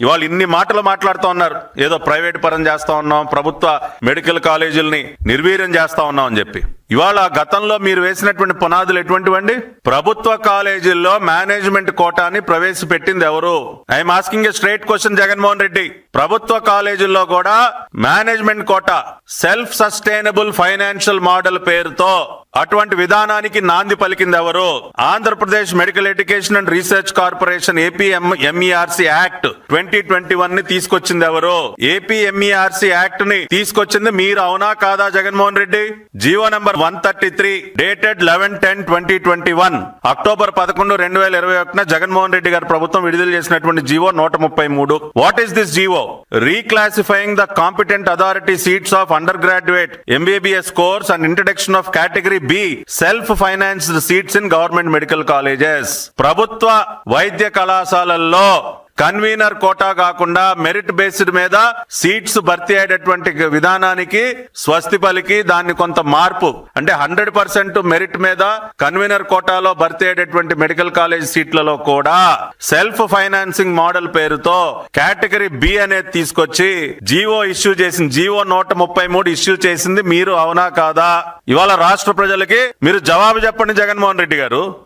ఇవాళ ఇన్ని మాటలు మాట్లాడుతూ ఉన్నారు, ఏదో ప్రైవేట్ పరం చేస్తా ఉన్నాం, ప్రభుత్వ మెడికల్ కాలేజీలని నిర్వీర్యం చేస్తా ఉన్నాం అని చెప్పి. ఇవాళ గతంలో మీరు వేసినటువంటి పునాదులు ఎటువంటివండి? ప్రభుత్వ కాలేజీల్లో మేనేజ్మెంట్ కోటాని ప్రవేశపెట్టింది ఎవరు? I'm asking a straight question Jaganmohan Reddy. ప్రభుత్వ కాలేజీల్లో కూడా management quota, self sustainable financial model పేరుతో అటువంటి విధానానికి నాంది పలికింది ఎవరు? Andhra Pradesh medical education and research corporation APMERC act 2021 ని తీసుకొచ్చింది ఎవరు? ఏపీఎంఈఆర్సీ యాక్ట్ ని తీసుకొచ్చింది మీరు, అవునా కాదా Jaganmohan Reddy? GO number 133 dated 11/10/2021 October 11, 2021 Jaganmohan Reddy గారి ప్రభుత్వం విడుదల చేసినటువంటి GO 133. What is this GO? Reclassifying the competent authority seats of undergraduate MBBS course and introduction of category B self financed seats in government medical colleges. ప్రభుత్వ వైద్య కళాశాలల్లో convenor quota కాకుండా merit based మీద seats భర్తీ అయ్యేటటువంటి విధానానికి స్వస్తి పలికి దాన్ని కొంత మార్పు, అంటే 100% మెరిట్ మీద కన్వీనర్ కోటాలో భర్తీ అయ్యేటటువంటి మెడికల్ కాలేజ్ సీట్లలో కూడా సెల్ఫ్ ఫైనాన్సింగ్ మోడల్ పేరుతో కేటగిరీ బి అనేది తీసుకొచ్చి జీవో ఇష్యూ చేసింది. జీవో 133 ఇష్యూ చేసింది మీరు, అవునా కాదా? ఇవాళ రాష్ట్ర ప్రజలకి మీరు జవాబు చెప్పండి జగన్మోహన్ రెడ్డి గారు.